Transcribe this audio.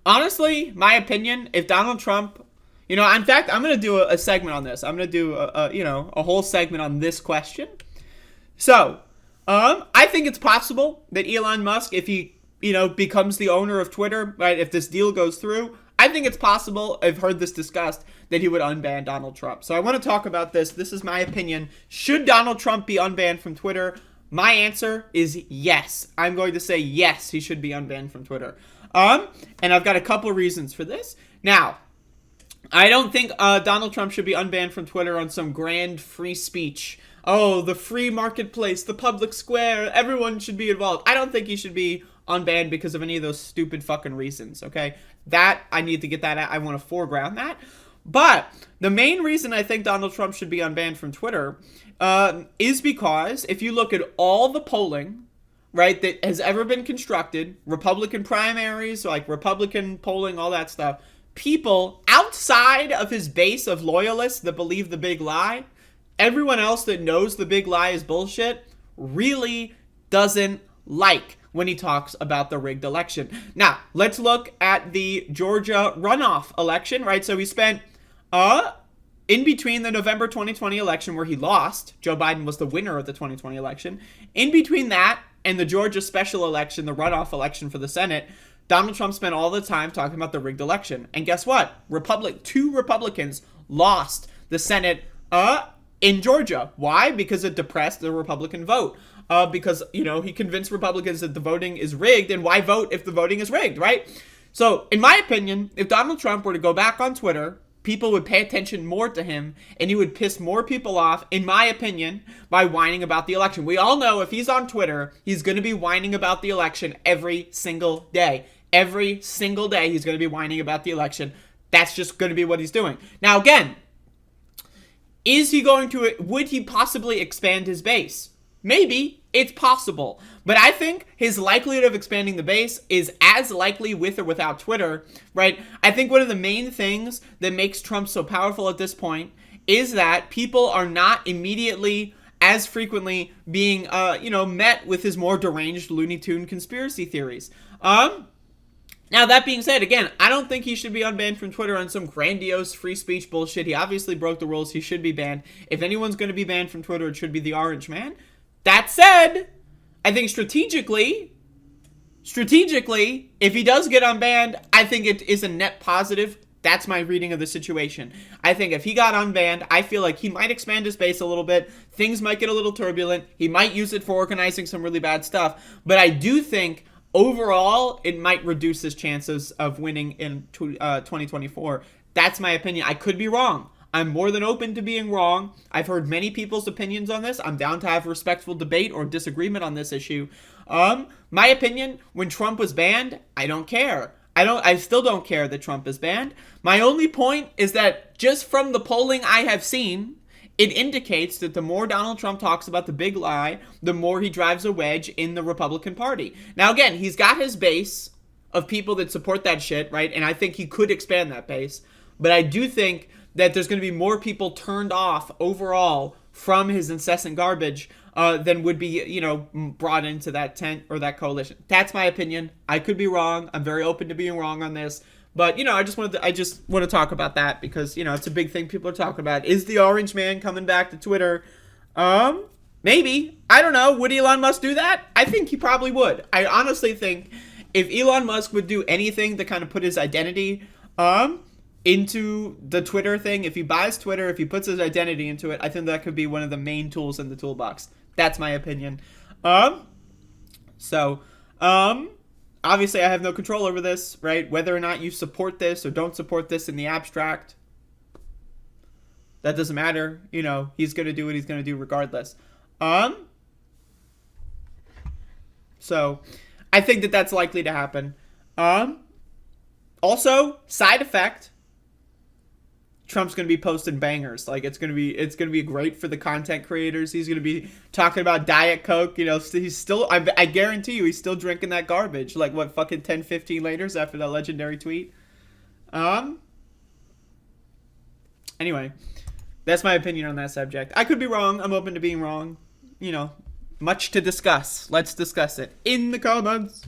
Honestly, my opinion, if Donald Trump, in fact, I'm going to do a segment on this. I'm going to do a whole segment on this question. So, I think it's possible that Elon Musk, if he, becomes the owner of Twitter, right, if this deal goes through, I think it's possible, I've heard this discussed, that he would unban Donald Trump. So I want to talk about this. This is my opinion. Should Donald Trump be unbanned from Twitter? My answer is yes. I'm going to say yes, he should be unbanned from Twitter. And I've got a couple reasons for this. Now, I don't think Donald Trump should be unbanned from Twitter on some grand free speech. Oh, the free marketplace, the public square, everyone should be involved. I don't think he should be unbanned because of any of those stupid fucking reasons, okay? That, I need to get that out. I want to foreground that. But the main reason I think Donald Trump should be unbanned from Twitter is because if you look at all the polling, right, that has ever been constructed, Republican primaries, like Republican polling, all that stuff, people outside of his base of loyalists that believe the big lie, everyone else that knows the big lie is bullshit, really doesn't like when he talks about the rigged election. Now, let's look at the Georgia runoff election, right? So he spent, in between the November 2020 election where he lost, Joe Biden was the winner of the 2020 election, in between that and the Georgia special election, the runoff election for the Senate, Donald Trump spent all the time talking about the rigged election. And guess what? Two Republicans lost the Senate in Georgia. Why? Because it depressed the Republican vote. Because, he convinced Republicans that the voting is rigged, and why vote if the voting is rigged, right? So, in my opinion, if Donald Trump were to go back on Twitter, people would pay attention more to him, and he would piss more people off, in my opinion, by whining about the election. We all know if he's on Twitter, he's going to be whining about the election every single day. Every single day he's going to be whining about the election. That's just going to be what he's doing. Now, again, would he possibly expand his base? Maybe. It's possible. But I think his likelihood of expanding the base is as likely with or without Twitter, right? I think one of the main things that makes Trump so powerful at this point is that people are not immediately as frequently being, met with his more deranged Looney Tune conspiracy theories. Now, that being said, again, I don't think he should be unbanned from Twitter on some grandiose free speech bullshit. He obviously broke the rules. He should be banned. If anyone's going to be banned from Twitter, it should be the Orange Man. That said, I think strategically, if he does get unbanned, I think it is a net positive. That's my reading of the situation. I think if he got unbanned, I feel like he might expand his base a little bit. Things might get a little turbulent. He might use it for organizing some really bad stuff. But I do think overall, it might reduce his chances of winning in 2024. That's my opinion. I could be wrong. I'm more than open to being wrong. I've heard many people's opinions on this. I'm down to have respectful debate or disagreement on this issue. My opinion, when Trump was banned, I don't care. I still don't care that Trump is banned. My only point is that just from the polling I have seen, it indicates that the more Donald Trump talks about the big lie, the more he drives a wedge in the Republican Party. Now, again, he's got his base of people that support that shit, right? And I think he could expand that base. But I do think that there's going to be more people turned off overall from his incessant garbage than would be, brought into that tent or that coalition. That's my opinion. I could be wrong. I'm very open to being wrong on this. But, I just want to talk about that because, it's a big thing people are talking about. Is the Orange Man coming back to Twitter? Maybe. I don't know. Would Elon Musk do that? I think he probably would. I honestly think if Elon Musk would do anything to kind of put his identity into the Twitter thing, if he buys Twitter, if he puts his identity into it, I think that could be one of the main tools in the toolbox. That's my opinion. Obviously I have no control over this, right? Whether or not you support this or don't support this in the abstract, that doesn't matter. He's going to do what he's going to do regardless. So I think that that's likely to happen. Also, side effect, Trump's going to be posting bangers. Like it's going to be great for the content creators. He's going to be talking about Diet Coke. He's still, I guarantee you, he's still drinking that garbage. Like what, fucking 10, 15 laters after that legendary tweet. Anyway, that's my opinion on that subject. I could be wrong. I'm open to being wrong. Much to discuss. Let's discuss it in the comments.